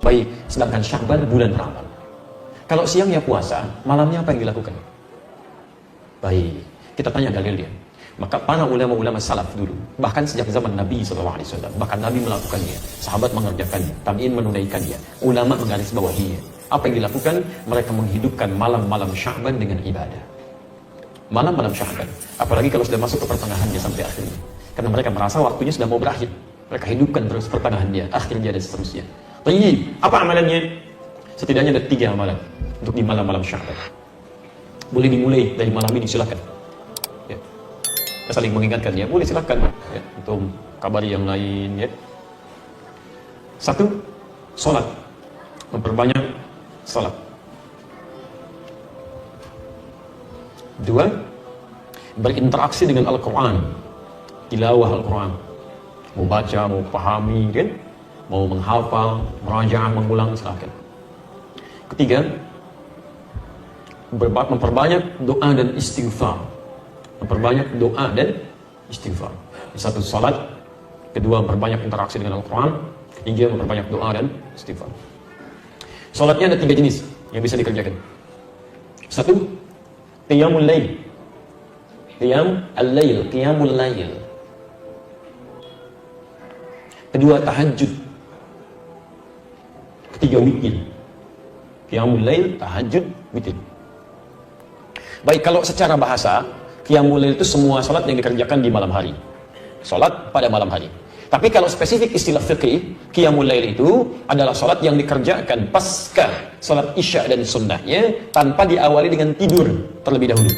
Baik, sedangkan Sya'ban bulan ramal. Kalau siangnya puasa, malamnya apa yang dilakukan? Baik, kita tanya dalilnya. Maka para ulama-ulama salaf dulu, bahkan sejak zaman Nabi SAW, bahkan Nabi melakukannya, sahabat mengerjakannya, tabi'in menunaikannya, ulama menggarisbawahinya. Apa yang dilakukan? Mereka menghidupkan malam-malam Sya'ban dengan ibadah. Malam-malam Sya'ban, apalagi kalau sudah masuk ke pertengahannya sampai akhirnya. Karena mereka merasa waktunya sudah mau berakhir. Mereka hidupkan terus pertengahannya, akhirnya dan seterusnya. Baik, apa amalannya? Setidaknya ada 3 amalan untuk di malam-malam Sya'ban. Boleh dimulai dari malam ini, silakan. Ya. Kita saling mengingatkan ya, boleh silakan ya, untuk kabari yang lain ya. 1, sholat, memperbanyak sholat. 2, berinteraksi dengan Al-Quran, tilawah Al-Quran, mau baca, mau pahami kan, mau menghafal, merajaah, mengulang, silakan. 3, memperbanyak doa dan istighfar. Memperbanyak doa dan istighfar. 1, salat. 2, memperbanyak interaksi dengan Al-Quran. 3, memperbanyak doa dan istighfar. Salatnya ada 3 jenis yang bisa dikerjakan. 1, qiyamul lail. Qiyamul lail. 2, tahajud. 3, witir. Qiyamul lail, tahajud, witir. Baik, kalau secara bahasa, qiyamul lail itu semua salat yang dikerjakan di malam hari. Salat pada malam hari. Tapi kalau spesifik istilah fikih, qiyamul lail itu adalah salat yang dikerjakan pasca salat isya dan sunnahnya tanpa diawali dengan tidur terlebih dahulu.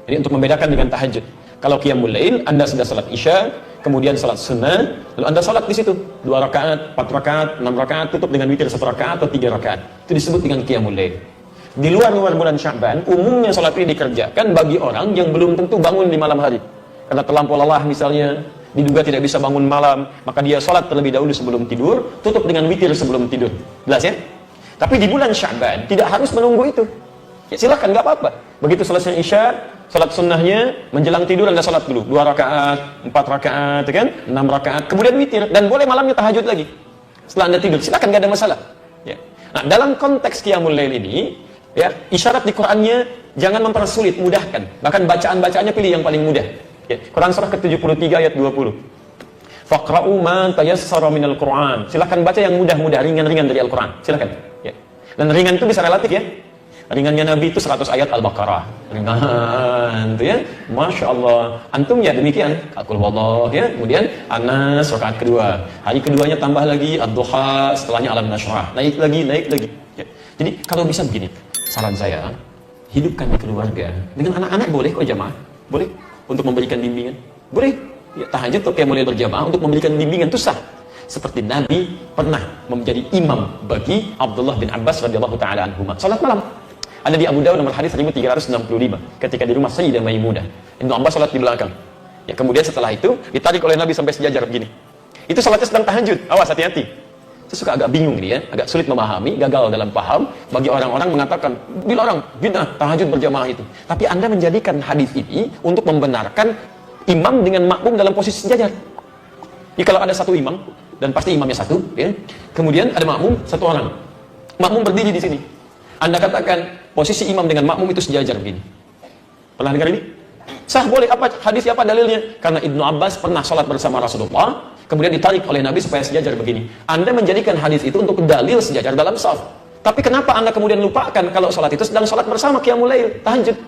Jadi untuk membedakan dengan tahajud. Kalau qiyamul lail, Anda sudah salat isya, kemudian salat sunnah, lalu Anda salat di situ 2 rakaat, 4 rakaat, 6 rakaat, tutup dengan witir 1 rakaat atau 3 rakaat. Itu disebut dengan qiyamul lail. Di luar bulan Sya'ban, umumnya salat ini dikerjakan bagi orang yang belum tentu bangun di malam hari. Karena terlampau lelah misalnya, diduga tidak bisa bangun malam, maka dia salat terlebih dahulu sebelum tidur, tutup dengan witir sebelum tidur. Jelas ya? Tapi di bulan Sya'ban tidak harus menunggu itu. Ya silakan, nggak apa-apa. Begitu selesai isya, salat sunnahnya, menjelang tidur Anda salat dulu 2 rakaat, 4 rakaat, kan? 6 rakaat, kemudian witir, dan boleh malamnya tahajud lagi. Setelah Anda tidur, silakan, nggak ada masalah. Ya. Nah, dalam konteks qiyamul lail ini, ya, isyarat di Qur'annya jangan mempersulit, mudahkan. Bahkan bacaan-bacaannya pilih yang paling mudah. Ya, Quran surah ke-73 ayat 20. Faqra'u ma tayassara minal Qur'an. Silakan baca yang mudah-mudah, ringan-ringan dari Al-Qur'an. Silakan. Ya. Dan ringan itu bisa relatif ya. Ringannya Nabi itu 100 ayat Al-Baqarah. Ringan itu ya. Masya Allah. Antum ya demikian. Qul huwallah ya. Kemudian Anas rakaat kedua. Hari keduanya tambah lagi Ad-Duha, setelahnya Alam Nashrah. Naik lagi. Ya. Jadi kalau bisa begini, saran saya, hidupkan keluarga dengan anak-anak, boleh kok jamaah, boleh untuk memberikan bimbingan, boleh ya, tahajud atau qiyamul lail berjamaah untuk memberikan bimbingan itu sah. Seperti Nabi pernah menjadi imam bagi Abdullah bin Abbas radhiyallahu taala anhuma salat malam. Ada di Abu Dawud nomor hadis 1365 ketika di rumah Sayyidah Maimunah. Ibnu Abbas salat di belakang. Ya, kemudian setelah itu ditarik oleh Nabi sampai sejajar begini. Itu salatnya sedang tahajud. Awas, hati-hati. Saya suka agak bingung ini ya, agak sulit memahami, gagal dalam paham bagi orang-orang mengatakan dilarang bid'ah tahajud berjamaah itu. Tapi Anda menjadikan hadis ini untuk membenarkan imam dengan makmum dalam posisi sejajar. Jadi kalau ada satu imam dan pasti imamnya satu, ya, kemudian ada makmum satu orang. Makmum berdiri di sini. Anda katakan posisi imam dengan makmum itu sejajar begini. Pernah dengar ini? Sah, boleh. Apa hadisnya, apa dalilnya? Karena Ibnu Abbas pernah sholat bersama Rasulullah, kemudian ditarik oleh Nabi supaya sejajar begini. Anda menjadikan hadis itu untuk dalil sejajar dalam shaf. Tapi kenapa Anda kemudian lupakan kalau sholat itu sedang sholat bersama qiyamul lail, tahajud?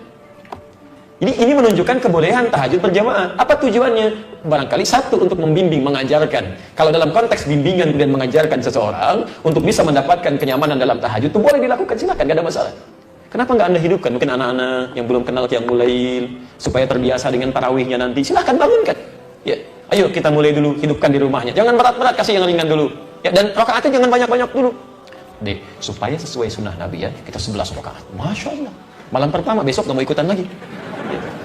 Jadi ini menunjukkan kebolehan tahajud berjamaah. Apa tujuannya? Barangkali satu, untuk membimbing, mengajarkan. Kalau dalam konteks bimbingan kemudian mengajarkan seseorang untuk bisa mendapatkan kenyamanan dalam tahajud, itu boleh dilakukan, silakan, gak ada masalah. Kenapa nggak Anda hidupkan? Mungkin anak-anak yang belum kenal qiyamul lail, supaya terbiasa dengan tarawihnya nanti, silakan bangunkan. Ya, ayo kita mulai dulu, hidupkan di rumahnya. Jangan berat-berat, kasih yang ringan dulu. Ya, dan rakaatnya jangan banyak-banyak dulu. Supaya sesuai sunnah Nabi ya, kita 11 rakaat. Masya Allah. Malam pertama, besok nggak mau ikutan lagi.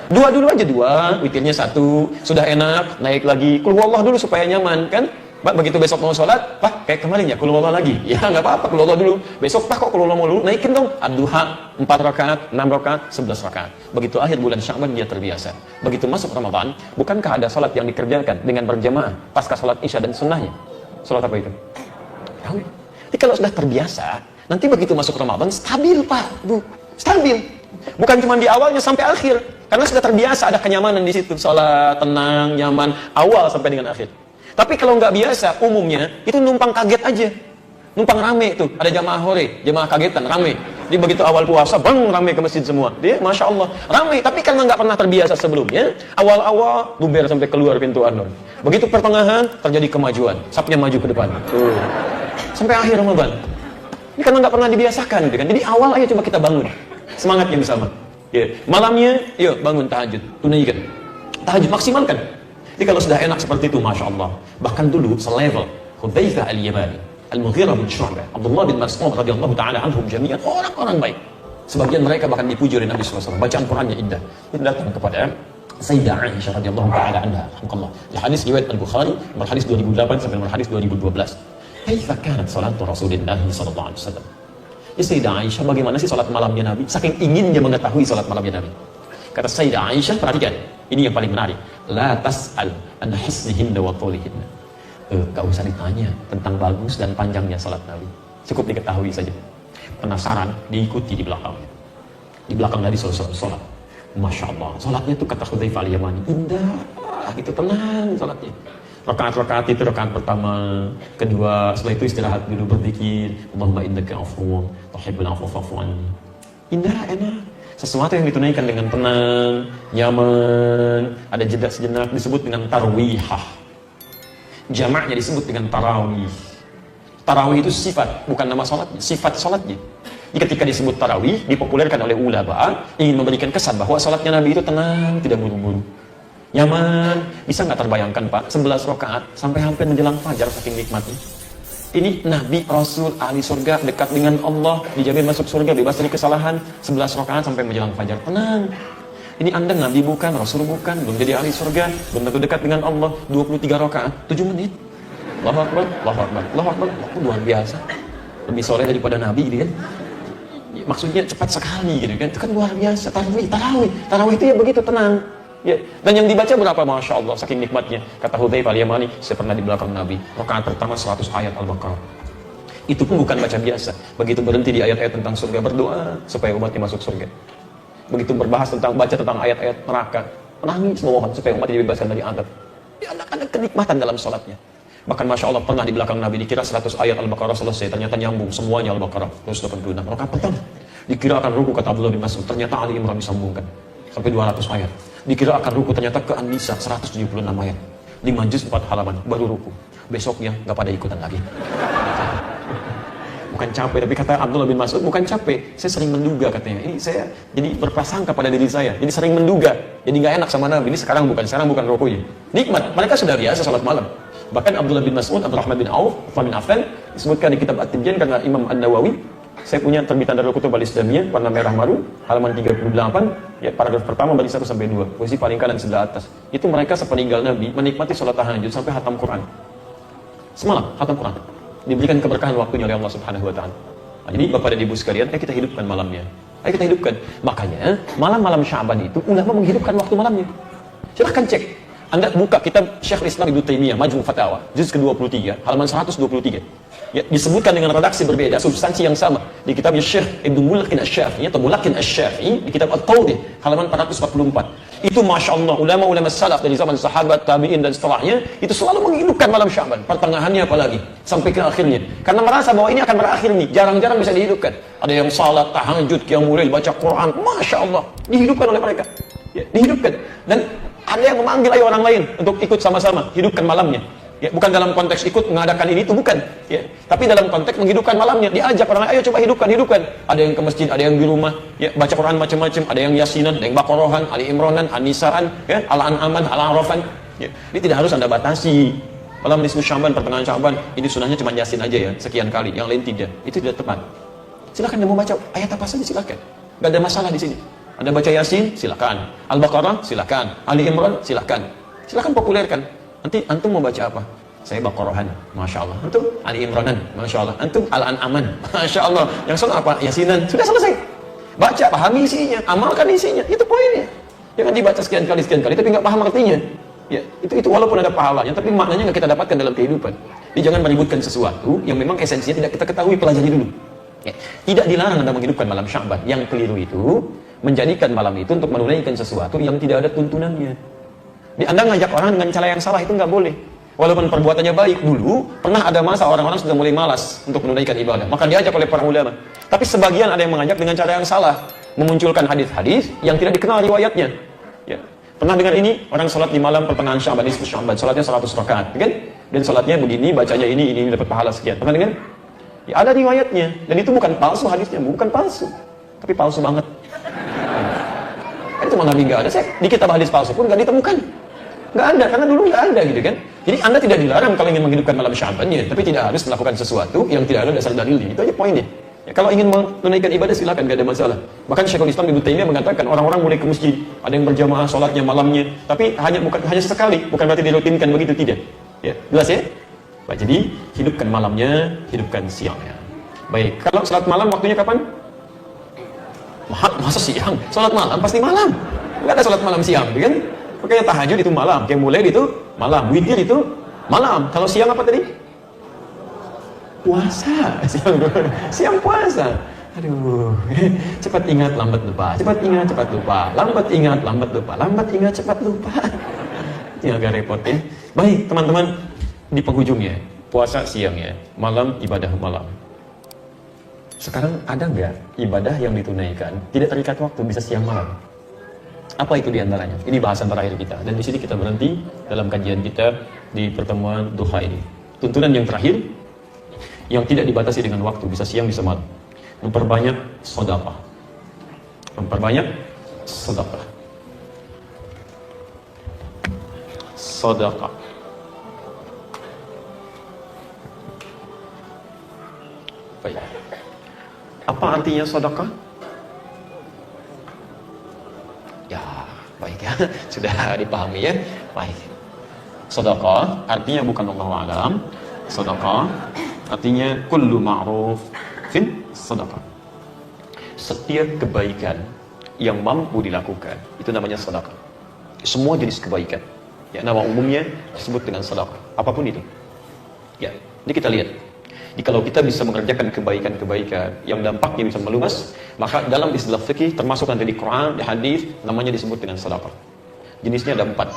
Dua dulu aja, 2, witirnya 1, sudah enak, naik lagi, qul huwallah dulu supaya nyaman, kan? Pak, begitu besok mau sholat, Pak, kayak kemarin ya, qul huwallah lagi. Ya, nggak apa-apa, qul huwallah dulu. Besok, Pak, kok qul huwallah mau dulu? Naikin dong, ad-duha, 4 rakaat, 6 rakaat, 11 rakaat. Begitu akhir bulan Sya'ban, dia terbiasa. Begitu masuk Ramadan, bukankah ada sholat yang dikerjakan dengan berjamaah, pasca sholat isya dan sunnahnya? Sholat apa itu? Tahu. Jadi Jadi kalau sudah terbiasa, nanti begitu masuk Ramadan, stabil Pak, Bu. Stabil. Bukan cuma di awalnya sampai akhir. Karena sudah terbiasa, ada kenyamanan di situ. Sholat, tenang, nyaman, awal sampai dengan akhir. Tapi kalau nggak biasa, umumnya, itu numpang kaget aja. Numpang rame tuh, ada jamaah hore, jamaah kagetan, rame. Jadi begitu awal puasa, bang, rame ke masjid semua. Dia, Masya Allah, rame. Tapi karena nggak pernah terbiasa sebelumnya, awal-awal, buber sampai keluar pintu An-Nur. Begitu pertengahan, terjadi kemajuan. Sapnya maju ke depan. Tuh. Sampai akhir Ramadan. Ini karena nggak pernah dibiasakan, gitu kan. Jadi awal ayo coba kita bangun. Semangatnya bersama. Ya. Malamnya, yuk bangun tahajud, tunaikan. Tahajud, maksimalkan. Jadi kalau sudah enak seperti itu, Masya Allah. Bahkan dulu, selevel, Hudzaifah al-Yamani, Al-Mughirah bin Syu'bah, Abdullah bin Mas'ud radhiyallahu ta'ala anhum jami'an, orang-orang baik. Sebagian mereka bahkan dipuji oleh Nabi SAW. Bacaan Qurannya indah. Itu datang kepada Sayyidah Aisyah radhiyallahu ta'ala anha. Di hadis riwayat Al-Bukhari, nomor hadis 2008 sampai nomor hadis 2012. Kaifa kanat salatu Rasulillah sallallahu alaihi wasallam? Ya Sayyidah Aisyah, bagaimana sih salat malamnya Nabi? Saking inginnya mengetahui salat malamnya Nabi. Kata Sayyidah Aisyah, perhatikan, ini yang paling menarik. La tas'al an hisnihinna wa tulihinna. Gak usah ditanya tentang bagus dan panjangnya salat Nabi. Cukup diketahui saja. Penasaran, diikuti di belakangnya. Di belakang Nabi salat. Masya Allah, salatnya itu kata Hudzaifah al-Yamani, indah, itu tenang salatnya. Rakaat-rakaat itu rakaat pertama, kedua, setelah itu istirahat dulu berzikir, Allahumma innaka afuwwun tuhibbul afwa fa'fu anni. Indah, enak. Sesuatu yang ditunaikan dengan tenang, nyaman, ada jeda sejenak, disebut dengan tarwihah. Jamaknya disebut dengan tarawih. Tarawih itu sifat, bukan nama salatnya, sifat salatnya. Jadi ketika disebut tarawih, dipopulerkan oleh ulama, ingin memberikan kesan bahwa salatnya Nabi itu tenang, tidak buru-buru. Nyaman, bisa nggak terbayangkan Pak, 11 rakaat sampai hampir menjelang fajar saking nikmatnya. Ini Nabi, Rasul, ahli surga, dekat dengan Allah, dijamin masuk surga, bebas dari kesalahan, 11 rakaat sampai menjelang fajar, tenang. Ini Anda Nabi bukan, Rasul bukan, belum jadi ahli surga, belum tentu dekat dengan Allah, 23 rakaat, 7 menit. Allahu Akbar, Allahu Akbar, Allahu Akbar, luar biasa. Lebih soleh daripada Nabi gitu kan. Maksudnya cepat sekali gitu kan, itu kan luar biasa. Tarawih itu ya begitu tenang. Ya. Dan yang dibaca berapa? Masya Allah, saking nikmatnya. Kata Hudzaifah al-Yamani, saya pernah di belakang Nabi. Rakaat pertama 100 ayat Al-Baqarah. Itu pun bukan baca biasa. Begitu berhenti di ayat-ayat tentang surga, berdoa supaya umatnya masuk surga. Begitu berbahas tentang, baca tentang ayat-ayat neraka, menangis memohon supaya umatnya dibebaskan dari azab. Ya, ada kenikmatan dalam sholatnya. Bahkan Masya Allah, pernah di belakang Nabi dikira 100 ayat Al-Baqarah selesai, ternyata nyambung semuanya Al-Baqarah 186. Rakaat pertama dikira akan ruku, kata Abdullah bin Mas'ud, ternyata Ali Imran disambungkan sampai 200 ayat. Dikira akan ruku, ternyata ke An-Nisa 176 ayat, 5 juz 4 halaman baru ruku. Besoknya nggak pada ikutan lagi. Bukan capek, tapi kata Abdullah bin Mas'ud, bukan capek, saya sering menduga katanya. Ini saya jadi berprasangka pada diri saya, jadi sering menduga, jadi nggak enak sama Nabi. Ini sekarang bukan rukunya. Nikmat, mereka sudah biasa salat malam. Bahkan Abdullah bin Mas'ud, Abdurrahman bin Auf, Uthman bin Affan disebutkan di kitab At-Tibyan karena Imam An-Nawawi. Saya punya terbitan Darul Kutub Al-Islamiyah warna merah maru, halaman 38, ya paragraf pertama bagi 1 sampai 2, posisi paling kanan sebelah atas. Itu mereka sepeninggal Nabi menikmati sholat tahajud sampai khatam Quran. Semalam khatam Quran. Diberikan keberkahan waktunya oleh Allah Subhanahu wa taala. Nah, jadi Bapak dan Ibu sekalian, kita hidupkan malamnya. Ayo kita hidupkan. Makanya malam-malam Sya'ban itu ulama menghidupkan waktu malamnya. Silahkan cek. Anda buka kitab Syekhul Islam Ibnu Taimiyah Majmu' Fatawa juz ke-23 halaman 123. Ya, disebutkan dengan redaksi berbeda, substansi yang sama di kitabnya Syekh Ibnu Mulaqin Asy-Syafi'i atau Mulaqin Asy-Syafi'i di kitab At-Tawdih halaman 444. Itu Masya Allah, ulama-ulama salaf dari zaman sahabat, tabi'in dan setelahnya itu selalu menghidupkan malam Sya'ban, pertengahannya apalagi sampai ke akhirnya, karena merasa bahwa ini akan berakhir nih, jarang-jarang bisa dihidupkan. Ada yang salat tahajud, qiyamul lail, baca Quran, Masya Allah, dihidupkan oleh mereka. Ya, dihidupkan. Dan ada yang memanggil ayo orang lain untuk ikut sama-sama hidupkan malamnya. Ya, bukan dalam konteks ikut mengadakan ini itu bukan. Ya, tapi dalam konteks menghidupkan malamnya. Diajak orang lain, ayo coba hidupkan. Ada yang ke masjid, ada yang di rumah, ya, baca Quran macam-macam. Ada yang Yasinan, ada yang Baqarahan, Ali Imranan, An-Nisaan, ya, Al-An'aman, Al-A'rafan. Ya, ini tidak harus Anda batasi. Malam nisfu Sya'ban, pertengahan Sya'ban, ini sunahnya cuma Yasin aja ya, sekian kali. Yang lain tidak. Itu tidak tepat. Silakan Anda mau baca ayat apa saja silakan. Gak ada masalah di sini. Anda baca Yasin, silakan. Al-Baqarah, silakan. Ali Imran, silakan. Silakan populerkan. Nanti antum mau baca apa? Saya Baqarahan, Masya Allah. Antum Ali Imranan, Masya Allah. Antum Al-An'aman, Masya Allah. Yang soal apa? Yasinan. Sudah selesai. Baca, pahami isinya, amalkan isinya. Itu poinnya. Jangan dibaca sekian kali, tapi nggak paham artinya. Ya, itu walaupun ada pahalanya, tapi maknanya nggak kita dapatkan dalam kehidupan. Jadi jangan meributkan sesuatu yang memang esensinya tidak kita ketahui, pelajari dulu. Ya. Tidak dilarang Anda menghidupkan malam Sya'ban. Yang keliru itu menjadikan malam itu untuk menunaikan sesuatu yang tidak ada tuntunannya. Di Anda ngajak orang dengan cara yang salah itu nggak boleh. Walaupun perbuatannya baik, dulu pernah ada masa orang-orang sudah mulai malas untuk menunaikan ibadah, maka diajak oleh para ulama. Tapi sebagian ada yang mengajak dengan cara yang salah, memunculkan hadis-hadis yang tidak dikenal riwayatnya. Ya. Pernah dengar ini, orang sholat di malam pertengahan Sya'ban, nisfu Sya'ban, sholatnya 100 rakaat, kan? Dan sholatnya begini, bacanya ini dapat pahala sekian. Pernah dengar? Ya, ada riwayatnya, dan itu bukan palsu hadisnya, bukan palsu, tapi palsu banget. Kan cuma Nabi nggak ada, di kitab hadis palsu pun nggak ditemukan. Nggak ada, karena dulu nggak ada gitu kan. Jadi Anda tidak dilarang kalau ingin menghidupkan malam Sya'ban ya, tapi tidak harus melakukan sesuatu yang tidak ada dasar dalilnya. Itu aja poinnya. Ya, kalau ingin menunaikan ibadah silakan, nggak ada masalah. Bahkan Syekhul Islam Ibnu Taimiyah mengatakan orang-orang mulai ke masjid, ada yang berjamaah sholatnya malamnya, tapi hanya sesekali, bukan berarti dirutinkan begitu, tidak. Ya, jelas ya? Baik, jadi hidupkan malamnya, hidupkan siangnya. Baik, kalau sholat malam waktunya kapan? Masa siang? Sholat malam pasti malam. Nggak ada sholat malam siang, kan? Makanya tahajud itu malam, kayak mulai itu malam, witir itu malam. Kalau siang apa tadi? Puasa. Siang puasa. Aduh, cepat ingat, lambat lupa. Cepat ingat, cepat lupa. Lambat ingat, lambat lupa. Lambat ingat, cepat lupa. Ini agak repot ya. Baik, teman-teman, di penghujungnya, puasa siang ya, malam ibadah malam. Sekarang ada nggak ibadah yang ditunaikan tidak terikat waktu, bisa siang malam? Apa itu diantaranya? Ini bahasan terakhir kita. Dan di sini kita berhenti dalam kajian kita di pertemuan duha ini. Tuntunan yang terakhir, yang tidak dibatasi dengan waktu, bisa siang, bisa malam. Memperbanyak sedekah. Memperbanyak sedekah. Sedekah. Baik. Apa artinya sedekah? Ya, baik ya. Sudah dipahami ya. Baik. Sedekah artinya bukan Allahu a'lam. Sedekah artinya kullu ma'ruf fin sedekah. Setiap kebaikan yang mampu dilakukan itu namanya sedekah. Semua jenis kebaikan. Ya, nama umumnya disebut dengan sedekah. Apapun itu. Ya, ini kita lihat. Jadi kalau kita bisa mengerjakan kebaikan-kebaikan yang dampaknya bisa meluas, maka dalam istilah fikih termasuk nanti di Quran, di hadis, namanya disebut dengan sedekah. Jenisnya ada 4.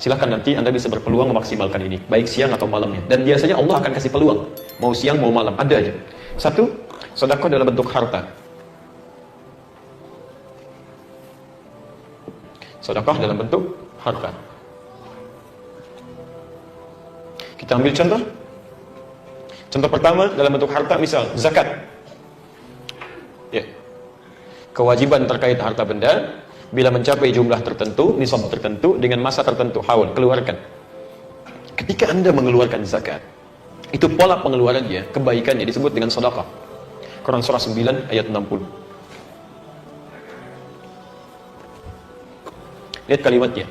Silahkan nanti Anda bisa berpeluang memaksimalkan ini, baik siang atau malamnya. Dan biasanya Allah akan kasih peluang, mau siang mau malam, ada aja. 1, sedekah dalam bentuk harta. Sedekah dalam bentuk harta. Kita ambil contoh. Contoh pertama dalam bentuk harta, misal zakat. Ya. Kewajiban terkait harta benda bila mencapai jumlah tertentu, nisab tertentu dengan masa tertentu, haul, keluarkan. Ketika Anda mengeluarkan zakat, itu pola pengeluarannya, kebaikannya disebut dengan sedekah. Quran surah 9 ayat 60. Lihat kalimatnya.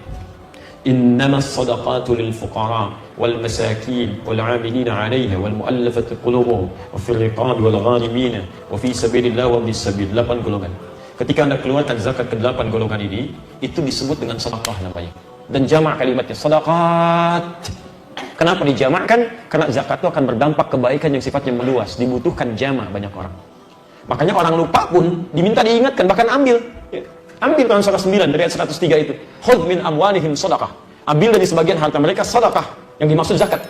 Innamas sadaqatu lil fuqara wal masakin wal 'amilina 'alayha wal mu'allafati qulubuhum wa fil riqab wal gharimin wa fi sabilillah wa bis sabil. 8 golongan. Ketika Anda keluarkan zakat ke 8 golongan ini, itu disebut dengan sedekah namanya. Dan jamak kalimatnya sedekah. Kenapa dijamakkan? Karena zakat itu akan berdampak kebaikan yang sifatnya meluas, dibutuhkan jamak banyak orang. Makanya orang lupa pun diminta diingatkan, bahkan ambil. Ambil Quran surah 9 dari ayat 103 itu. Khudh min amwalihim sedekah. Ambil dari sebagian harta mereka sedekah, yang dimaksud zakat.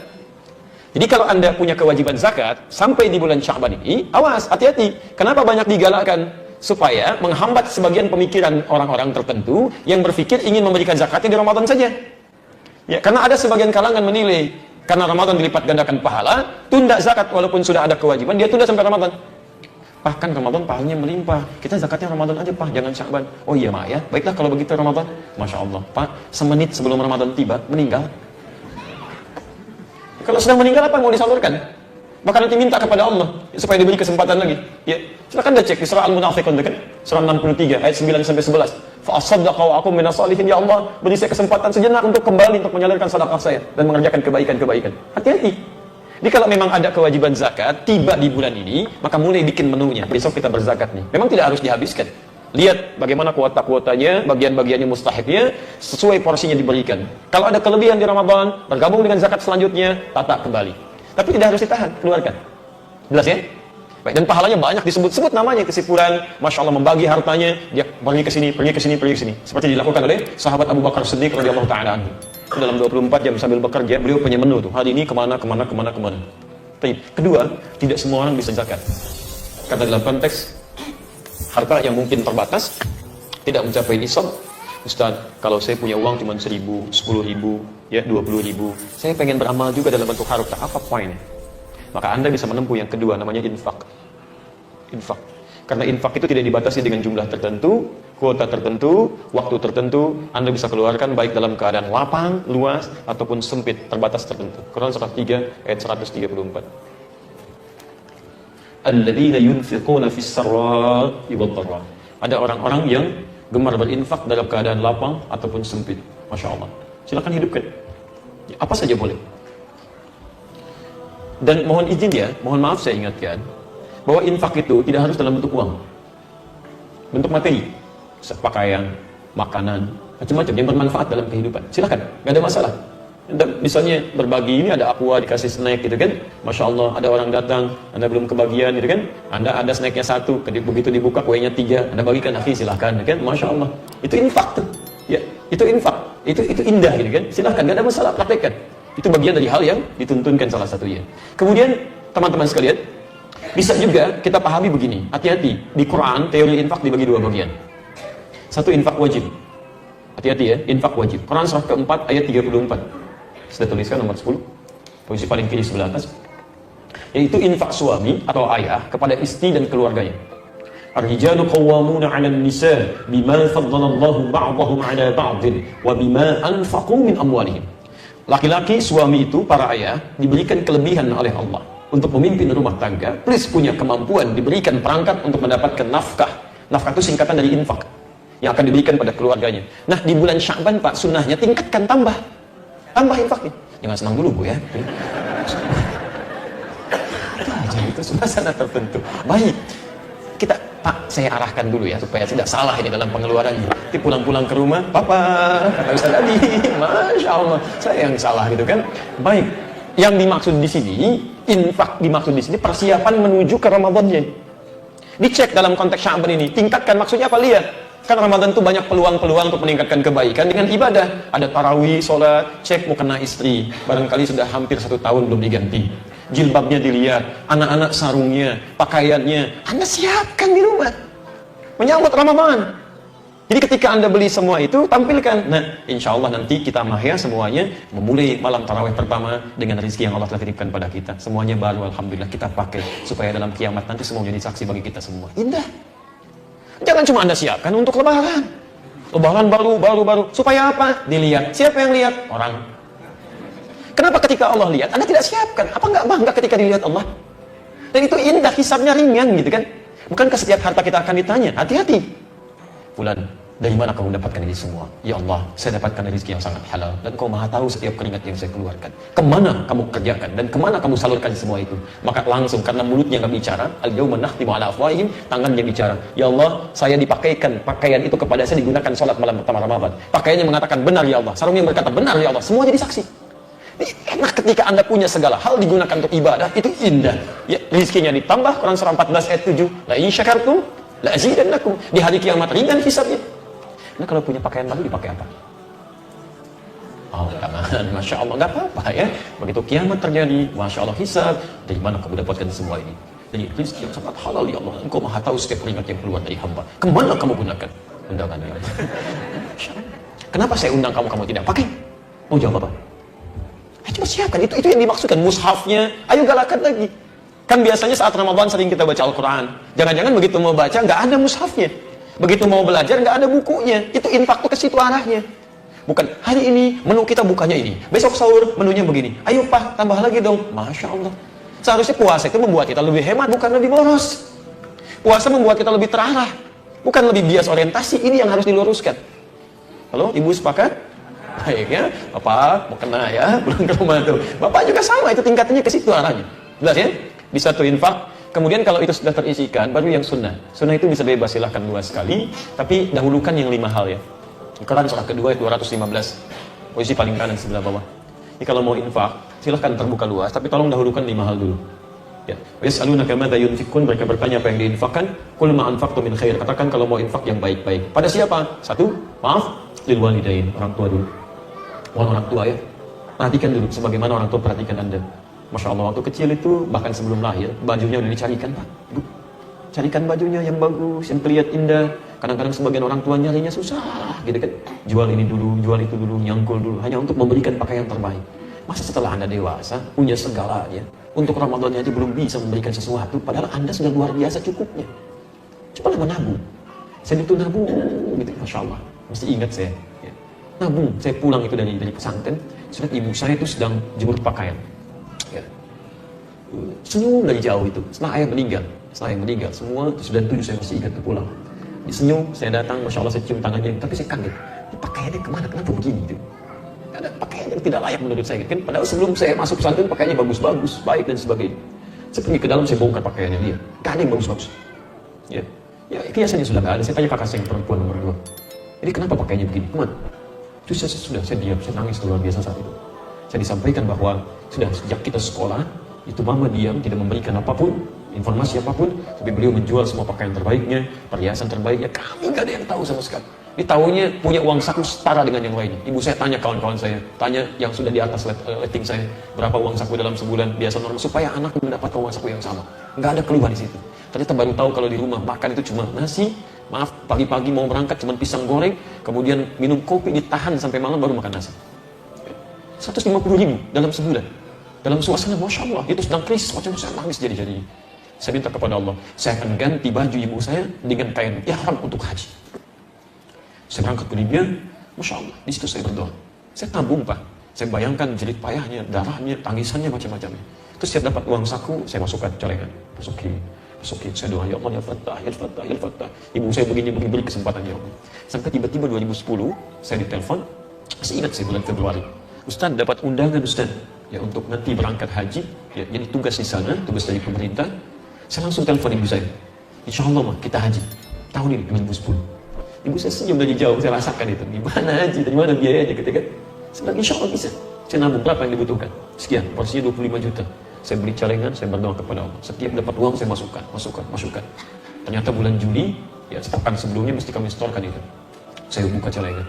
Jadi kalau Anda punya kewajiban zakat sampai di bulan Sya'ban ini, awas, hati-hati. Kenapa banyak digalakkan? Supaya menghambat sebagian pemikiran orang-orang tertentu yang berpikir ingin memberikan zakatnya di Ramadan saja. Ya, karena ada sebagian kalangan menilai karena Ramadan dilipat gandakan pahala, tunda zakat walaupun sudah ada kewajiban, dia tunda sampai Ramadan. Bahkan Ramadan pahalanya melimpah. Kita zakatnya Ramadan aja, Pak, jangan Sya'ban. Oh iya, Mak, ya. Baiklah kalau begitu Ramadan. Masya Allah, Pak, semenit sebelum Ramadan tiba, meninggal. Kalau sudah meninggal, apa yang mau disalurkan? Bahkan nanti minta kepada Allah supaya diberi kesempatan lagi. Ya, silakan dah cek di surah Al-Munafiqun, kan? Surah 63 ayat 9 sampai 11. Fa asaddaqa wa aqum minas salihin, ya Allah, beri saya kesempatan sejenak untuk kembali untuk menyalurkan sedekah saya dan mengerjakan kebaikan-kebaikan. Hati-hati. Jadi kalau memang ada kewajiban zakat tiba di bulan ini, maka mulai bikin menunya. Besok kita berzakat nih. Memang tidak harus dihabiskan. Lihat bagaimana kuota-kuotanya, bagian-bagiannya mustahiknya, sesuai porsinya diberikan. Kalau ada kelebihan di Ramadan, bergabung dengan zakat selanjutnya, tata kembali. Tapi tidak harus ditahan, keluarkan. Jelas ya? Baik, dan pahalanya banyak disebut-sebut namanya, kesimpulan, Masya Allah membagi hartanya, dia pergi ke sini, pergi ke sini, pergi ke sini. Seperti dilakukan oleh sahabat Abu Bakar Siddiq radhiyallahu ta'ala anhu. Dalam 24 jam sambil bekerja, beliau punya menu tuh. Hari ini kemana. Tapi kedua, tidak semua orang bisa zakat. Karena dalam konteks harta yang mungkin terbatas, tidak mencapai nisab. Ustaz, kalau saya punya uang cuma 1.000, 10.000, ya 20.000, saya pengen beramal juga dalam bentuk harta. Apa poinnya? Maka Anda bisa menempuh yang kedua, namanya infak. Infak. Karena infak itu tidak dibatasi dengan jumlah tertentu, kuota tertentu, waktu tertentu. Anda bisa keluarkan baik dalam keadaan lapang, luas, ataupun sempit, terbatas tertentu. Quran surah 3 ayat 134. Alladzina yunfiquna fis sarra'i wad dharra. Ada orang-orang yang gemar berinfak dalam keadaan lapang ataupun sempit. Masya Allah. Silakan hidupkan. Ya, apa saja boleh. Dan mohon izin ya, mohon maaf saya ingatkan, bahwa infak itu tidak harus dalam bentuk uang. Bentuk materi, pakaian, makanan, macam-macam yang bermanfaat dalam kehidupan. Silakan, nggak ada masalah. Dan misalnya berbagi, ini ada aqua dikasih snack gitu kan, Masya Allah, ada orang datang, Anda belum kebagian gitu kan, Anda ada snacknya 1, begitu dibuka kuenya 3, Anda bagikan, akhi silahkan gitu kan, Masya Allah. Itu infak tuh, ya, itu infak, itu indah gitu kan, silahkan, nggak ada masalah, praktekkan. Itu bagian dari hal yang dituntunkan salah satunya. Kemudian teman-teman sekalian, bisa juga kita pahami begini, hati-hati, di Quran teori infak dibagi 2 bagian. Satu infak wajib, hati-hati ya, infak wajib. Quran surah keempat ayat 34. Sudah tuliskan nomor 10, posisi paling kiri sebelah atas, yaitu infak suami atau ayah kepada istri dan keluarganya. Ar-rijalu qawwamuna 'alan nisa bima faddalallahu ba'dahum 'ala ba'din wa bima anfaqu min amwalihim. Laki-laki suami itu, para ayah, diberikan kelebihan oleh Allah untuk memimpin rumah tangga, plus punya kemampuan diberikan perangkat untuk mendapatkan nafkah. Nafkah itu singkatan dari infak yang akan diberikan pada keluarganya. Nah, di bulan Sya'ban Pak, sunnahnya tingkatkan, tambah infaknya. Jangan senang dulu Bu ya. Itu suasana tertentu. Baik, kita Pak, saya arahkan dulu ya supaya tidak salah ini dalam pengeluarannya. Nanti pulang-pulang ke rumah, Papa, kata Ustaz Adi, Masya Allah, saya yang salah gitu kan. Baik, yang dimaksud di sini, infak dimaksud di sini persiapan menuju ke Ramadannya. Dicek dalam konteks Sya'ban ini, tingkatkan maksudnya apa? Lihat. Kan Ramadan itu banyak peluang-peluang untuk meningkatkan kebaikan dengan ibadah. Ada tarawih, sholat, cek mukena istri. Barangkali sudah hampir 1 tahun belum diganti. Jilbabnya dilihat, anak-anak sarungnya, pakaiannya, Anda siapkan di rumah. Menyambut Ramadan. Jadi ketika Anda beli semua itu, tampilkan. Nah, insya Allah nanti kita mahya semuanya memulai malam tarawih pertama dengan rezeki yang Allah telah titipkan pada kita. Semuanya baru, alhamdulillah kita pakai supaya dalam kiamat nanti semua jadi saksi bagi kita semua. Indah. Jangan cuma Anda siapkan untuk lebaran. Lebaran baru. Supaya apa? Dilihat. Siapa yang lihat? Orang. Kenapa ketika Allah lihat, Anda tidak siapkan? Apa nggak bangga ketika dilihat Allah? Dan itu indah, hisabnya ringan gitu kan? Bukankah setiap harta kita akan ditanya? Hati-hati. Fulan, dari mana kamu mendapatkan ini semua? Ya Allah, saya dapatkan rezeki yang sangat halal. Dan Kau maha tahu setiap keringat yang saya keluarkan. Kemana kamu kerjakan? Dan kemana kamu salurkan semua itu? Maka langsung, karena mulutnya nggak bicara, al-yawma nakhtimu ala afwahihim, tangannya bicara. Ya Allah, saya dipakaikan pakaian itu kepada saya digunakan sholat malam pertama Ramadan. Pakaiannya mengatakan benar ya Allah. Sarungnya berkata benar ya Allah. Semua jadi saksi. Enak ketika Anda punya segala hal digunakan untuk ibadah, itu indah. Ya, rezekinya ditambah, Quran surah 14 ayat 7. La in syakartum la azidannakum. Di hari kiamat ringan hisabnya. Nah, kalau punya pakaian baru dipakai apa? Oh, jangan, Masya Allah, nggak apa-apa ya. Begitu kiamat terjadi, Masya Allah hisab. Dari mana kamu dapatkan semua ini? Dari rezeki yang sangat halal ya Allah. Engkau maha tahu setiap keringat yang keluar dari hamba. Kemana kamu gunakan? Undangan ya. Kenapa saya undang kamu, kamu tidak pakai? Mau jawab apa? Coba siapkan, itu yang dimaksudkan, mushafnya, ayo galakan lagi. Kan biasanya saat Ramadan sering kita baca Al-Quran. Jangan-jangan begitu mau baca, nggak ada mushafnya. Begitu mau belajar, nggak ada bukunya. Itu infak tuh ke situ arahnya. Bukan, hari ini menu kita bukanya ini. Besok sahur menunya begini. Ayo Pak, tambah lagi dong. Masya Allah. Seharusnya puasa itu membuat kita lebih hemat, bukan lebih boros. Puasa membuat kita lebih terarah, bukan lebih bias orientasi. Ini yang harus diluruskan. Halo, Ibu sepakat? Baik ya, Bapak mau kena ya, belum ke rumah tuh. Bapak juga sama, itu tingkatannya ke situ arahnya. Jelas ya? Di satu infak, kemudian kalau itu sudah terisikan, baru yang sunnah. Sunnah itu bisa bebas, silahkan luas sekali, tapi dahulukan yang 5 hal ya. Quran surah kedua 215, posisi paling kanan sebelah bawah. Jadi kalau mau infak, silahkan terbuka luas, tapi tolong dahulukan 5 hal dulu. Ya, yas'alunaka madza yunfikun, mereka bertanya apa yang diinfakkan. Qul ma anfaqtum min khair, katakan kalau mau infak yang baik-baik. Pada siapa? Satu, maaf, lil walidain, orang tua dulu. Orang tua ya. Perhatikan dulu sebagaimana orang tua perhatikan Anda. Masya Allah, waktu kecil itu bahkan sebelum lahir, bajunya udah dicarikan, Pak. Ibu, carikan bajunya yang bagus, yang terlihat indah. Kadang-kadang sebagian orang tua nyarinya susah, gitu kan. Jual ini dulu, jual itu dulu, nyangkul dulu, hanya untuk memberikan pakaian terbaik. Masa setelah Anda dewasa, punya segalanya, untuk Ramadannya aja belum bisa memberikan sesuatu, padahal Anda sudah luar biasa cukupnya. Cobalah menabung. Saya itu nabung, gitu, Masya Allah. Mesti ingat saya. Ya. Nabung, saya pulang itu dari pesantren, sudah ibu saya itu sedang jemur pakaian. Ya. Senyum dari jauh itu, setelah ayah meninggal. Semua sudah 7 saya masih ingat pulang. Disenyum, saya datang, Masya Allah saya cium tangannya, tapi saya kaget. Pakaiannya kemana? Kenapa begini? Gitu. Ada pakaian yang tidak layak menurut saya kan, padahal sebelum saya masuk pesantren pakaiannya bagus-bagus, baik dan sebagainya. Saya pergi ke dalam, saya bongkar pakaiannya dia, gak ada yang bagus-bagus. Ya, hiasannya sudah gak ada. Saya tanya kakak saya yang perempuan nomor 2, jadi kenapa pakaiannya begini? Kemana? Terus saya diam, saya nangis luar biasa saat itu. Saya disampaikan bahwa sudah sejak kita sekolah itu mama diam, tidak memberikan apapun, informasi apapun, tapi beliau menjual semua pakaian terbaiknya, perhiasan terbaiknya. Kami gak ada yang tahu sama sekali. Ini tahunya punya uang saku setara dengan yang lainnya. Ibu saya tanya kawan-kawan saya, tanya yang sudah di atas rating saya, berapa uang saku dalam sebulan biasa normal, supaya anak mendapatkan uang saku yang sama. Nggak ada keluhan di situ. Ternyata baru tahu kalau di rumah makan itu cuma nasi, maaf pagi-pagi mau berangkat cuma pisang goreng, kemudian minum kopi ditahan sampai malam baru makan nasi. 150.000 dalam sebulan. Dalam suasana Masya Allah, itu sedang krisis, macam saya nangis jadi. Saya minta kepada Allah, saya akan ganti baju ibu saya dengan kain ihram untuk haji. Saya berangkat ke Libya, Masya Allah, di situ saya berdoa. Saya tabung, Pak. Saya bayangkan jerit payahnya, darahnya, tangisannya, macam-macamnya. Terus saya dapat uang saku, saya masukkan celengan. Masukin. Saya doa, ya Allah, ya Fattah, ya Fattah, ya Fattah. Ibu saya begini, beri kesempatan ya Allah. Sampai tiba-tiba 2010, saya ditelepon. Masih ingat saya bulan Februari. Ustaz, dapat undangan Ustaz. Ya, untuk nanti berangkat haji. Ya, jadi tugas di sana, tugas dari pemerintah. Saya langsung telepon ibu saya. Insya Allah, kita haji. Tahun ini, 2010. Ibu saya senyum dari jauh, saya rasakan itu. Gimana haji, dari mana biayanya ketika saya bilang, insya Allah bisa. Saya nabung berapa yang dibutuhkan. Sekian, porsinya 25 juta. Saya beli celengan, saya berdoa kepada Allah. Setiap dapat uang, saya masukkan. Ternyata bulan Juli, ya sepekan sebelumnya mesti kami setorkan itu. Saya buka celengan.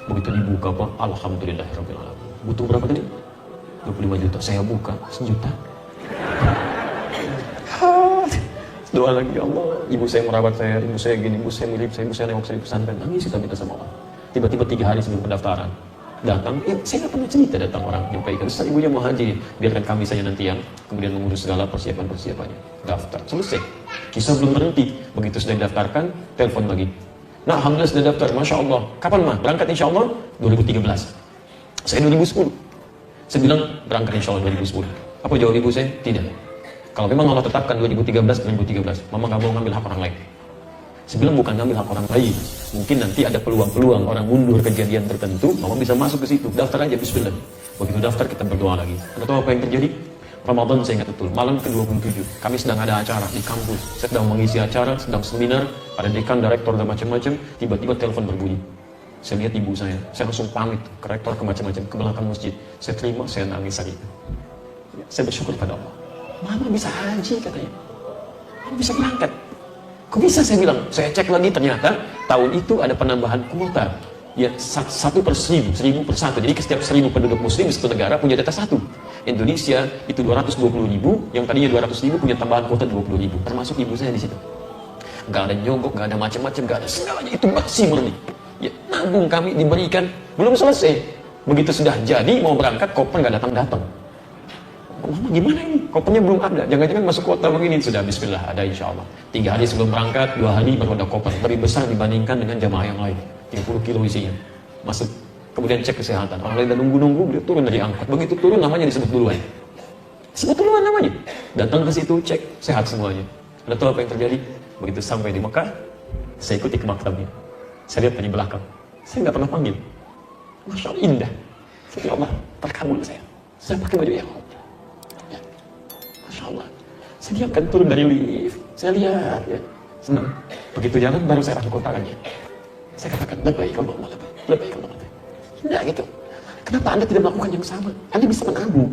Begitu dibuka, Pak, Alhamdulillahirrahmanirrahim. Butuh berapa tadi? 25 juta. Saya buka, 1 juta. Doa lagi, ya Allah, ibu saya merawat saya, ibu saya gini, ibu saya mirip saya, ibu saya nengok saya di pesantren, nangis kita minta sama Allah. Tiba-tiba 3 hari sebelum pendaftaran, datang, ya saya nggak pernah cerita, datang orang menyampaikan, Ustaz ibunya mau haji, biarkan kami saja nanti yang kemudian mengurus segala persiapan-persiapannya. Daftar, selesai. Kisah belum berhenti, begitu sudah didaftarkan, telepon lagi. Nah, alhamdulillah sudah daftar, Masya Allah. Kapan mah? Berangkat insya Allah 2013. Saya 2010. Saya bilang berangkat insya Allah 2010. Apa jawab ibu saya? Tidak. Kalau memang Allah tetapkan 2013, Mama gak mau ngambil hak orang lain. Saya bilang bukan ngambil hak orang lain. Mungkin nanti ada peluang-peluang orang mundur kejadian tertentu, Mama bisa masuk ke situ. Daftar aja, bismillah. Begitu daftar, kita berdoa lagi. Anda tahu apa yang terjadi? Ramadan saya ingat betul, malam ke-27. Kami sedang ada acara di kampus. Saya sedang mengisi acara, sedang seminar, ada dekan, direktor, dan macam-macam. Tiba-tiba telepon berbunyi. Saya lihat ibu saya langsung pamit ke rektor, ke macam-macam, ke belakang masjid. Saya terima, saya nangis hari itu. Saya bersyukur pada Allah. Mama bisa haji katanya. Mama bisa berangkat. Kok bisa saya bilang? Saya cek lagi ternyata tahun itu ada penambahan kuota. Ya 1/1000, 1000/1. Jadi setiap 1000 penduduk muslim di satu negara punya jatah 1. Indonesia itu 220.000, yang tadinya 200.000 punya tambahan kuota 20.000. Termasuk ibu saya di situ. Gak ada nyogok, gak ada macam-macam, gak ada segalanya. Itu bersih murni. Ya, nabung kami diberikan, belum selesai. Begitu sudah jadi mau berangkat, koper gak datang-datang. Mama gimana ini? Kopernya belum ada. Jangan-jangan masuk kota begini. Sudah bismillah, ada insya Allah. 3 hari sebelum berangkat, 2 hari baru ada koper. Lebih besar dibandingkan dengan jamaah yang lain. 30 kilo isinya. Masuk. Kemudian cek kesehatan. Orang lain udah nunggu-nunggu, beliau turun dari angkot. Begitu turun namanya disebut duluan. Sebut duluan namanya. Datang ke situ, cek, sehat semuanya. Anda tahu apa yang terjadi? Begitu sampai di Mekah, saya ikuti ke maktabnya. Saya lihat dari belakang. Saya nggak pernah panggil. Masya Allah, indah. Ya Allah, terkabul saya. Saya pakai baju ihram. Masya Allah, saya diamkan turun dari lift, saya lihat ya, senang. Begitu jalan baru saya rangkul tangannya. Saya katakan, lebih kalau indah gitu. Kenapa Anda tidak melakukan yang sama? Anda bisa menabung.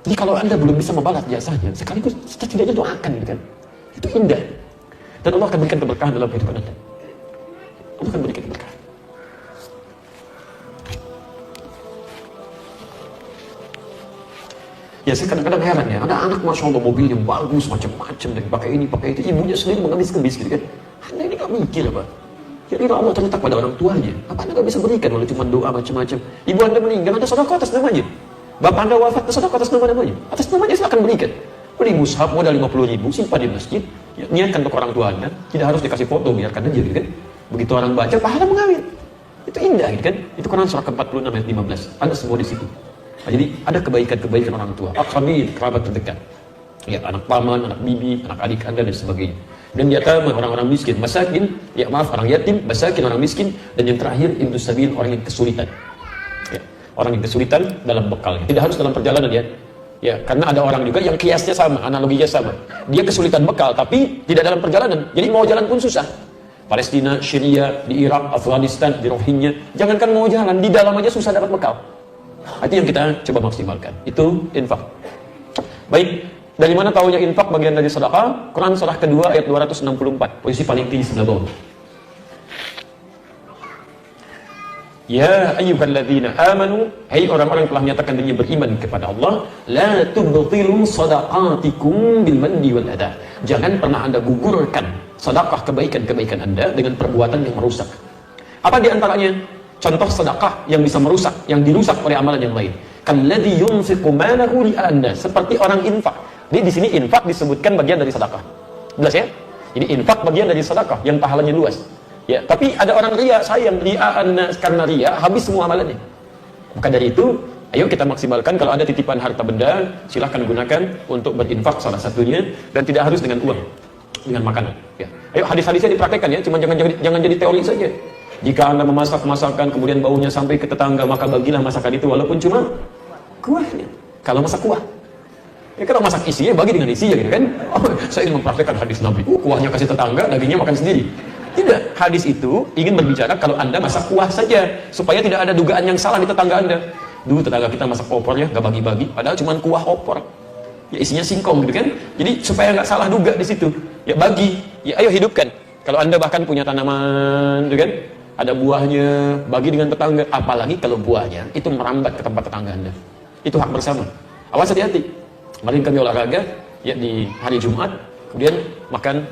Jadi kalau Anda belum bisa membalas jasanya, sekaligus setidaknya doakan gitu kan. Itu indah. Dan Allah akan berikan keberkahan dalam kehidupan Anda. Allah akan berikan keberkahan. Ya saya kadang-kadang heran ya, ada anak Masya Allah mobil yang bagus, macam-macam, dan pakai ini, pakai itu, ibunya sendiri mengemis-kemis gitu kan. Anda ini gak mikir apa? Jadi Allah terletak pada orang tuanya. Apa Anda gak bisa berikan walau cuma doa macam-macam? Ibu Anda meninggal, Anda sedekah atas namanya. Bapak Anda wafat, sedekah atas namanya. Atas namanya silakan berikan. Beli mushaf modal 50.000, simpan di masjid. Ya, niatkan untuk orang tua Anda, tidak harus dikasih foto, biarkan aja gitu kan. Begitu orang baca, pahala mengalir. Itu indah gitu kan. Itu Quran surah ke-46 ayat 15. Ada semua di situ. Nah, jadi ada kebaikan-kebaikan orang tua, aqrabin, kerabat terdekat. Ya, anak paman, anak bibi, anak adik Anda dan sebagainya. Dan yatama, orang-orang miskin, masakin, ya maaf, orang yatim, masakin, orang miskin, dan yang terakhir ibnu sabil, orang yang kesulitan. Ya, orang yang kesulitan dalam bekalnya. Tidak harus dalam perjalanan ya. Ya, karena ada orang juga yang kiasnya sama, analoginya sama. Dia kesulitan bekal tapi tidak dalam perjalanan. Jadi mau jalan pun susah. Palestina, Syria, di Irak, Afghanistan, di Rohingya, jangankan mau jalan, di dalam aja susah dapat bekal. Itu yang kita coba maksimalkan. Itu infak. Baik, dari mana taunya infak bagian dari sedekah? Quran surah kedua ayat 264, posisi paling tinggi sebelah bawah. Ya ayyuhalladzina amanu, hai orang-orang yang telah menyatakan dirinya beriman kepada Allah, la tubtilu shadaqatikum bil manni wal adha. Jangan pernah Anda gugurkan sedekah kebaikan-kebaikan Anda dengan perbuatan yang merusak. Apa di antaranya? Contoh sedekah yang bisa merusak, yang dirusak oleh amalan yang lain. Kalladzi yunfiqu malahu li'annas, seperti orang infak. Jadi di sini infak disebutkan bagian dari sedekah. Jelas ya? Jadi infak bagian dari sedekah yang pahalanya luas. Ya, tapi ada orang ria, sayang ria'annas, karena ria habis semua amalannya. Maka dari itu, ayo kita maksimalkan. Kalau ada titipan harta benda, silahkan gunakan untuk berinfak salah satunya, dan tidak harus dengan uang, dengan makanan. Ya. Ayo hadis-hadisnya dipraktekkan ya, cuma jangan jadi teori saja. Jika Anda memasak masakan kemudian baunya sampai ke tetangga, maka bagilah masakan itu walaupun cuma kuahnya. Kalau masak kuah, ya kalau masak isinya bagi dengan isinya gitu kan. Oh, saya ingin mempraktekkan hadis Nabi. Kuahnya kasih tetangga, dagingnya makan sendiri. Tidak, hadis itu ingin berbicara kalau Anda masak kuah saja supaya tidak ada dugaan yang salah di tetangga Anda. Dulu tetangga kita masak opor ya, nggak bagi-bagi, padahal cuma kuah opor. Ya isinya singkong gitu kan. Jadi supaya nggak salah duga di situ. Ya bagi, ya ayo hidupkan. Kalau Anda bahkan punya tanaman, gitu kan? Ada buahnya, bagi dengan tetangga. Apalagi kalau buahnya itu merambat ke tempat tetangga Anda. Itu hak bersama. Awas hati-hati. Kemarin kami olahraga, ya di hari Jumat, kemudian makan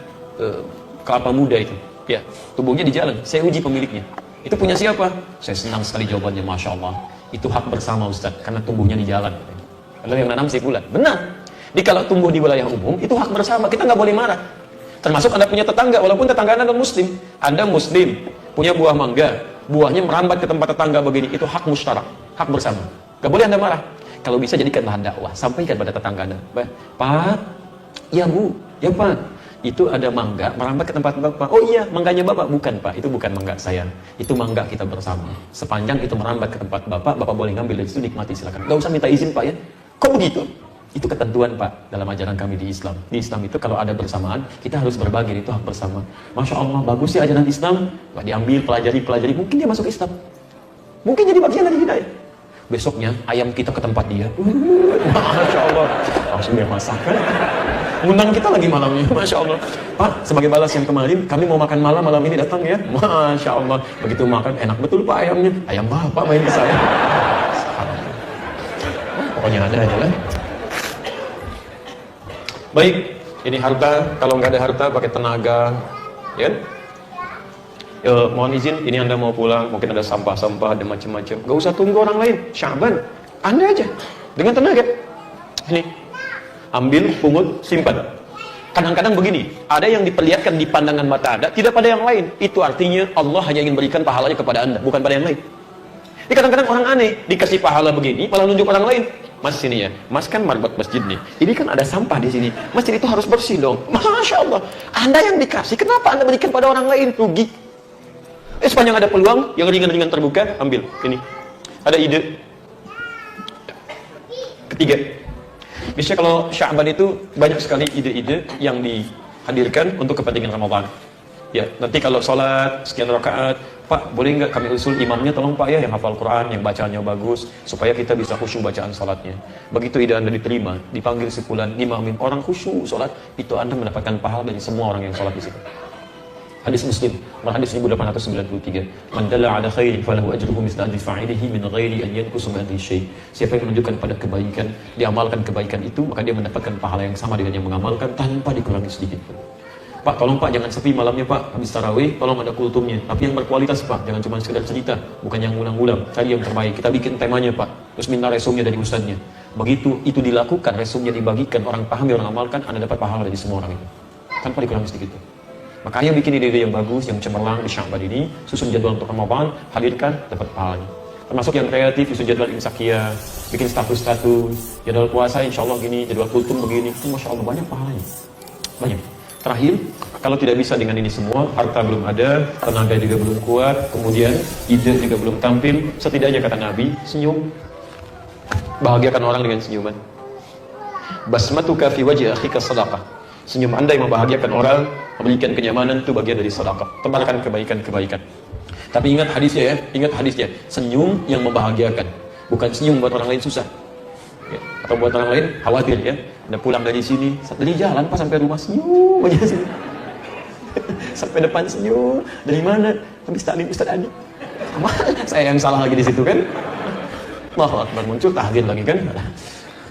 kelapa muda itu. Ya, tubuhnya di jalan. Saya uji pemiliknya. Itu punya siapa? Saya senang sekali jawabannya, Masya Allah. Itu hak bersama Ustaz, karena tumbuhnya di jalan. Kalau yang nanam saya pula. Benar. Jadi kalau tumbuh di wilayah umum, itu hak bersama. Kita nggak boleh marah. Termasuk Anda punya tetangga, walaupun tetangga Anda non-muslim. Anda muslim, punya buah mangga, buahnya merambat ke tempat tetangga begini, itu hak musyarak, hak bersama. Gak boleh Anda marah. Kalau bisa jadikan bahan dakwah, sampaikan pada tetangga Anda. Pak, ya Bu, ya Pak, itu ada mangga merambat ke tempat Bapak. Oh iya, mangganya Bapak. Bukan Pak, itu bukan mangga saya. Itu mangga kita bersama. Sepanjang itu merambat ke tempat Bapak, Bapak boleh ngambil dari situ, nikmati silakan. Gak usah minta izin Pak ya. Kok begitu? Itu ketentuan Pak dalam ajaran kami di Islam. Di Islam itu kalau ada bersamaan, kita harus berbagi, itu hak bersama. Masya Allah, bagus ya ajaran Islam. Gak diambil, pelajari, mungkin dia masuk Islam. Mungkin jadi bagian dari hidayah. Besoknya ayam kita ke tempat dia. Masya Allah, langsung dia masak kan. Undang kita lagi malamnya, Masya Allah. Pak, sebagai balas yang kemarin, kami mau makan malam ini datang ya. Masya Allah, begitu makan enak betul Pak ayamnya. Ayam Bapak main ke saya. Pokoknya ada aja lah. Baik, ini harta. Kalau nggak ada harta, pakai tenaga, ya. Mohon izin, ini Anda mau pulang, mungkin ada sampah-sampah, ada macam-macam. Gak usah tunggu orang lain. Syaban, Anda aja dengan tenaga. Ini, ambil, pungut, simpan. Kadang-kadang begini, ada yang diperlihatkan di pandangan mata Anda, tidak pada yang lain. Itu artinya Allah hanya ingin berikan pahalanya kepada Anda, bukan pada yang lain. Jadi kadang-kadang orang aneh, dikasih pahala begini, malah nunjuk orang lain. Mas sini ya, Mas kan marbot masjid nih. Ini kan ada sampah di sini. Masjid itu harus bersih dong. Masya Allah. Anda yang dikasih, kenapa Anda berikan pada orang lain? Rugi. Sepanjang ada peluang, yang ringan-ringan terbuka, ambil. Ini. Ada ide. Ketiga. Biasanya kalau Sya'ban itu banyak sekali ide-ide yang dihadirkan untuk kepentingan Ramadan. Ya, nanti kalau sholat sekian rakaat, Pak, boleh nggak kami usul imamnya, tolong Pak ya, yang hafal Quran, yang bacaannya bagus, supaya kita bisa khusyuk bacaan sholatnya. Begitu ide Anda diterima, dipanggil sepulan, imamin orang khusyuk sholat, itu Anda mendapatkan pahala dari semua orang yang sholat di situ. Hadis Muslim, hadis 1893. Man dalla ala khairin falahu ajruhu mithla ajri fa'ilihi min ghairi an yanqusa min ajri syai'. Siapa yang menunjukkan pada kebaikan, diamalkan kebaikan itu, maka dia mendapatkan pahala yang sama dengan yang mengamalkan tanpa dikurangi sedikit pun. Pak, tolong Pak, jangan sepi malamnya Pak, habis tarawih, tolong ada kultumnya. Tapi yang berkualitas Pak, jangan cuma sekedar cerita, bukan yang ngulang-ngulang, cari yang terbaik. Kita bikin temanya Pak, terus minta resumnya dari ustadznya. Begitu itu dilakukan, resumnya dibagikan, orang paham, orang amalkan, Anda dapat pahala dari semua orang itu, tanpa dikurangi sedikit pun. Makanya bikin ide-ide yang bagus, yang cemerlang di Sya'ban ini, susun jadwal untuk Ramadan, hadirkan, dapat pahalanya. Termasuk yang kreatif, susun jadwal imsakiyah, bikin status-status, jadwal puasa insya Allah gini, jadwal kultum begini, itu Masya Allah banyak pahalanya, banyak. Terakhir, kalau tidak bisa dengan ini semua, harta belum ada, tenaga juga belum kuat, kemudian ide juga belum tampil, setidaknya kata Nabi, senyum. Bahagiakan orang dengan senyuman. Basmatuka fi wajhi akhika sadaqah. Senyum Anda yang membahagiakan orang, memberikan kenyamanan, itu bagian dari sedekah. Tebarkan kebaikan-kebaikan. Tapi ingat hadisnya ya, ingat hadisnya. Senyum yang membahagiakan, bukan senyum buat orang lain susah. Ya, atau buat orang lain khawatir ya. Anda pulang dari sini, dari jalan pas sampai rumah senyum aja sih. Sampai depan senyum. Dari mana? Habis taklim Ustaz Adi. Saya yang salah lagi di situ kan? Allahu Akbar, muncul tahlil lagi kan?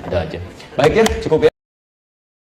Ada aja. Baik ya, cukup ya.